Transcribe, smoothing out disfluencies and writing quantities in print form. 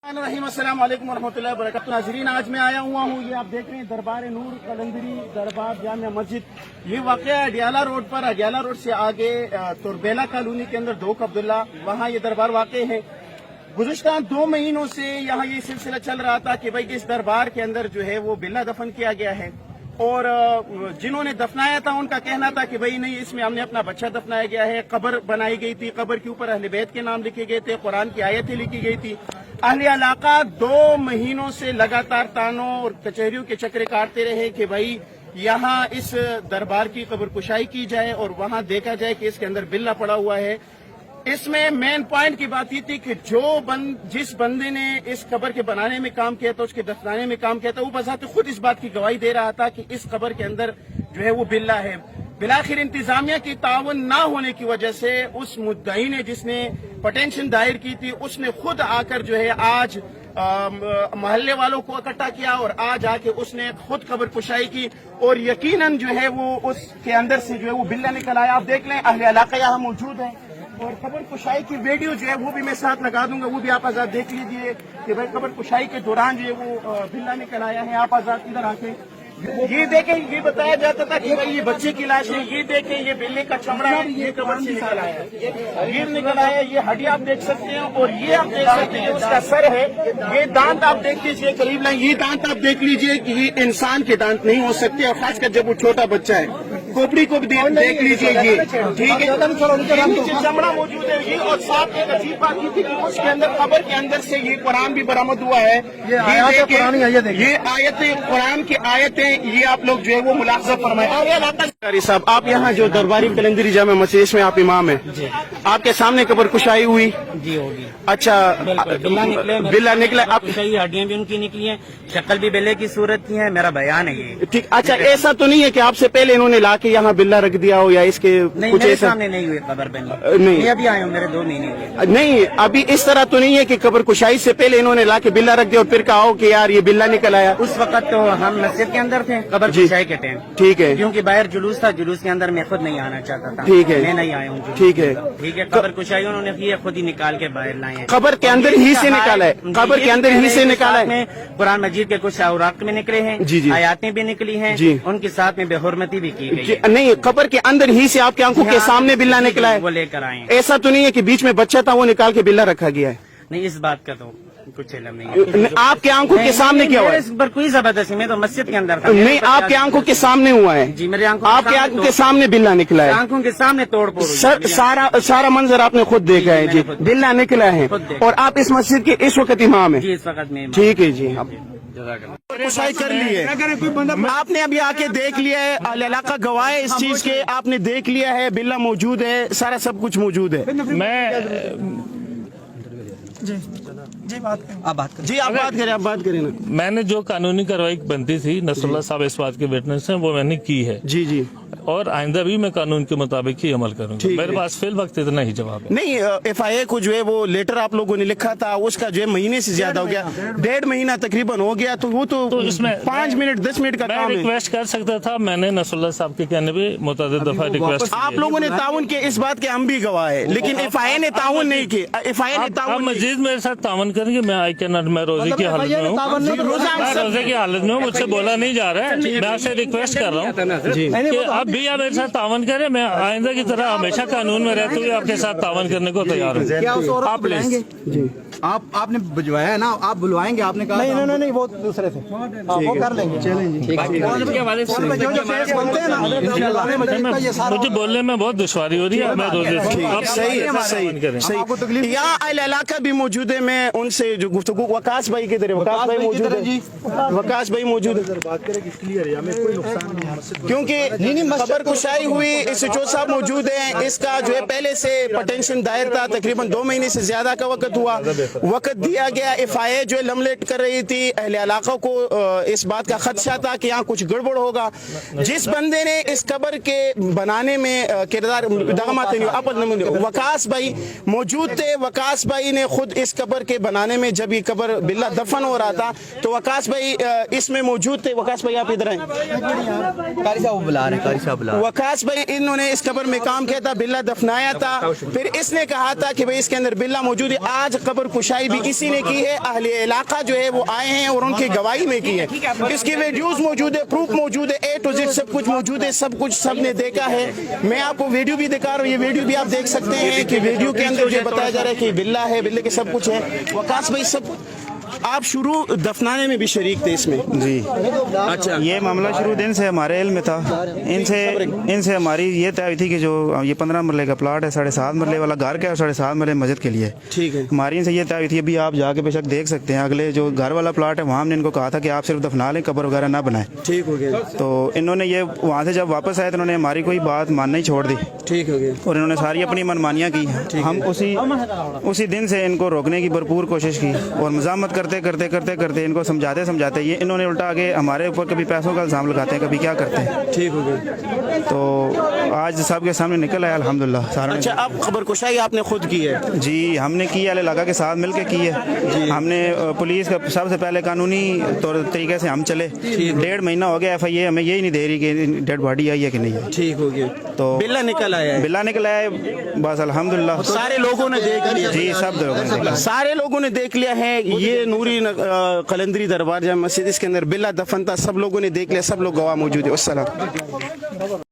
अस्सलाम वालेकुम वरहमतुल्लाहि वबरकातुहू। नाज़रीन, आज मैं आया हुआ हूँ, ये आप देख रहे हैं दरबार नूर कलंदरी दरबार जामिया मस्जिद। ये वाक़या अडियाला रोड पर, अडियाला रोड से आगे तुरबेला कॉलोनी के अंदर दोक अब्दुल्ला, वहाँ ये दरबार वाक़ है। गुज़िश्ता 2 महीनों से यहाँ ये सिलसिला चल रहा था कि भाई इस दरबार के अंदर जो है वो बिल्ला दफन किया गया है, और जिन्होंने दफनाया था उनका कहना था कि भाई नहीं, इसमें हमने अपना बच्चा दफनाया गया है। कब्र बनाई गई थी, कब्र के ऊपर अहले बैत के नाम लिखे गए थे, कुरान की आयतें लिखी गई थी। अहले इलाका 2 महीनों से लगातार तानों और कचहरियों के चक्रे काटते रहे कि भाई यहाँ इस दरबार की कब्र कुशाई की जाए और वहाँ देखा जाए कि इसके अंदर बिल्ला पड़ा हुआ है। इसमें मेन पॉइंट की बात ये थी कि जिस बंदे ने इस कब्र के बनाने में काम किया था, उसके दफनाने में काम किया था, वो बजाते खुद इस बात की गवाही दे रहा था कि इस कब्र के अंदर जो है वो बिल्ला है। बिलाखिर इंतजामिया की तावन ना होने की वजह से उस मुद्दई ने, जिसने पटेंशन दायर की थी, उसने खुद आकर जो है आज मोहल्ले वालों को इकट्ठा किया और आज आके उसने खुद कब्र कुशाई की, और यकीनन जो है वो उसके अंदर से जो है वो बिल्ला निकल आया। आप देख लें, अहले इलाका यहाँ मौजूद है, और कब्र कुशाई की वीडियो जो है वो भी मैं साथ लगा दूंगा, वो भी आप आजाद देख लीजिए कि भाई कब्र कुशाई के दौरान जो है वो बिल्ला निकल आया है। आप आजाद इधर आके ये देखें, ये बताया जाता था कि भाई ये बच्चे की लाश है, ये देखें ये बिल्ले का चमड़ा है, ये कब्र से निकल आया है, ये निकल आया, ये हड्डी आप देख सकते हैं, और ये आप देख सकते हैं उसका सर है। ये दांत आप देख लीजिए, करीब लाइन ये दांत आप देख लीजिए कि ये इंसान के दांत नहीं हो सकते, और खासकर जब वो छोटा बच्चा है। खोपड़ी को भी देख लीजिए, ये ठीक है, नीचे चमड़ा मौजूद है ये। और साथ एक अजीब बात ये थी कि उसके अंदर कब्र के अंदर से ये कुरान भी बरामद हुआ है। ये आयतें, कुरान की आयतें, ये आप लोग जो है वो मुलाहजा फरमाए। साहब, आप यहाँ जो दरबारी कलंदरी जामिया मस्जिद में आप इमाम हैं, आपके सामने कब्र कुशाई हुई? जी होगी। अच्छा, बिल्ला निकला, आप हड्डियां भी उनकी निकली हैं, शक्ल भी बिल्ले की सूरत की है, मेरा बयान है ये। ठीक, अच्छा, ऐसा तो नहीं है कि आपसे पहले इन्होंने लाके यहाँ बिल्ला रख दिया हो, या इसके नहीं, कुछ मेरे ऐसा? सामने नहीं हुए कब्र बनी, नहीं, अभी आए हूँ, मेरे 2 महीने हुए। नहीं, अभी इस तरह तो नहीं है कि कब्र कुशाई से पहले इन्होंने लाके बिल्ला रख दिया और फिर कहा हो कि यार ये बिल्ला निकल आया? उस वक्त तो हम मस्जिद के अंदर थे कब्र कुशाई के टाइम। ठीक है, क्योंकि बाहर जुलूस था, जुलूस के अंदर मैं खुद नहीं आना चाहता था। ठीक है, मैं नहीं आया हूँ। ठीक है, ठीक है। कब्र कुशाई उन्होंने की है, खुद ही निकाल के बाहर लाए हैं। कब्र के अंदर ही से निकाला है, कब्र के अंदर ही से निकाला है। कुरान मजीद के कुछ औराक में निकले हैं, आयातें भी निकली हैं, उनके साथ में बेहुरमती भी की गई है। नहीं, कब्र के अंदर ही से आपकी आंखों के सामने बिल्ला निकला है, वो लेकर आए। ऐसा तो नहीं है कि बीच में बच्चा था वो निकाल के बिल्ला रखा गया है? नहीं, इस बात का तो कुछ इल्म नहीं है। आपके आंखों के सामने क्या हुआ है? इस पर कोई जबरदस्ती, मैं तो मस्जिद के अंदर था। नहीं, आपके आंखों के सामने हुआ है? जी, मेरे आंखों, आपके आंखों के सामने बिल्ला निकला है, आंखों के सामने तोड़ फोड़। सारा मंजर आपने खुद देखा है जी, बिल्ला निकला है, और आप इस मस्जिद के इस वक्त इमाम है? जी, इस वक्त में। ठीक है जी, कुशाई कर ली है आपने, अभी आके देख लिया है, अहले इलाका गवाह है इस चीज के, आपने देख लिया है, बिल्ला मौजूद है, सारा सब कुछ मौजूद है। आप बात करें ना। मैंने जो कानूनी कार्रवाई बनती थी, नसरुल्लाह साहब इस बात के विटनेस हैं, वो मैंने की है। जी, और आइंदा भी मैं कानून के मुताबिक ही अमल करूंगा। मेरे पास फिल वक्त इतना ही जवाब है। नहीं, FIA को जो है वो लेटर आप लोगों ने लिखा था, उसका जो है महीने से ज्यादा हो गया, 1.5 महीना तकरीबन हो गया, तो वो तो इसमें 5 मिनट 10 मिनट का काम है। रिक्वेस्ट कर सकता था, मैंने नसरुल्लाह साहब के कहने पे मुतअद्दिद दफा रिक्वेस्ट। आप लोगों ने ताउन के, इस बात के हम भी गवाह है, लेकिन FIA ने ताउन नहीं किया। FIA ने ताउन, मजीद मेरे साथ तावन करेंगे, मैं आई कैन नॉट, मैं रोजे की हालत में हूँ, रोजे की हालत में हूँ, मुझसे बोला नहीं जा रहा है। मैं आपसे रिक्वेस्ट कर रहा हूँ कि आप भी आप मेरे साथ तावन करें, मैं आइंदा की तरह हमेशा कानून में रहते हुए आपके साथ तावन करने को तैयार हूँ। आप बुलाएंगे जी, आपने बुलवाया है ना, आप बुलवाएंगे, आपने कहा नहीं, वो दूसरे थे, वो कर लेंगे, चलेंगे। मुझे बोलने में बहुत दुश्वारी हो रही है, मैं रोजे सही। यहाँ अहले इलाका भी मौजूद है, मैं उनसे जो गुफ्तगू, वकास भाई किधर है? वकास भाई मौजूद है, वकास भाई मौजूद है, क्योंकि खबर कुशाई हुई, SHO साहब मौजूद हैं, इसका जो है पहले से पटेंशन दायर था, तकरीबन 2 महीने से ज्यादा का वक्त हुआ, वक्त दिया गया। FIA जो है लमलेट कर रही थी, अहले इलाका को इस बात का खदशा था कि यहाँ कुछ गड़बड़ होगा। जिस बंदे ने इस कब्र के बनाने में किरदार, वकास भाई मौजूद थे, वकास भाई ने खुद इस कब्र के बनाने में, जब ये कब्र बिल्ला दफन हो रहा था, तो वकास भाई इसमें मौजूद थे। वकास भाई आप इधर आए, कारी साहब बुला रहे हैं। वकास भाई इन्होंने इस कब्र में काम किया था, बिल्ला दफनाया था, फिर इसने कहा था कि भाई इसके अंदर बिल्ला मौजूद है। आज कब्र कुशाई भी इसी ने की है, अहले इलाका जो है वो आए हैं और उनकी गवाही में की है। इसकी वीडियोस मौजूद है, प्रूफ मौजूद है, A to Z सब कुछ मौजूद है, सब कुछ सबने देखा है। मैं आपको वीडियो भी दिखा रहा हूँ, ये वीडियो भी आप देख सकते हैं कि वीडियो के अंदर जो बताया जा रहा है कि बिल्ला है, बिल्ले के सब कुछ है। वकास भाई सब आप शुरू दफनाने में भी शरीक थे इसमें? जी। अच्छा, ये मामला शुरू दिन से हमारे इल्म में था। इनसे हमारी ये तय हुई थी कि जो ये 15 मरले का प्लाट है, 7.5 मरले वाला घर का है और 7.5 मरले मस्जिद के लिए। ठीक है। हमारी इनसे ये तय हुई थी, अभी आप जाके बेशक देख सकते हैं, अगले जो घर वाला प्लाट है वहाँ हमने इनको कहा था कि आप सिर्फ दफना लें, कब्र वगैरह ना बनाएं। ठीक हो गया। तो इन्होंने ये वहाँ से जब वापस आए तो इन्होंने हमारी कोई बात मानना ही छोड़ दी। ठीक हो गया। और इन्होंने सारी अपनी मनमानियाँ की। हम उसी दिन से इनको रोकने की भरपूर कोशिश की और मजामत करते करते करते करते इनको समझाते ये इन्होंने उल्टा आगे हमारे ऊपर कभी पैसों का इल्जाम लगाते हैं, कभी क्या करते हैं। ठीक हो गया। तो आज सबके सामने निकल आया अल्हम्दुलिल्लाह सारा। अच्छा, अब खबर कुशाई आपने खुद की है? जी, हमने की है, लगा के साथ मिल के की है। हमने पुलिस का सबसे पहले कानूनी तरीके से हम चले। 1.5 महीना हो गया FIA हमें यही नहीं दे रही कि डेड बॉडी आई है कि नहीं है। ठीक हो गया। तो बिल्ला निकल आया है? बिल्ला निकल आया है, बस अल्हम्दुलिल्लाह। सारे लोगों ने देख लिया? जी, सब लोगों ने देखा, सारे लोगों ने देख लिया है। ये नूरी कलंदरी दरबार जामा मस्जिद, इसके अंदर बिल्ला दफन था, सब लोगों ने देख लिया, सब लोग गवाह मौजूद है। अस्सलाम।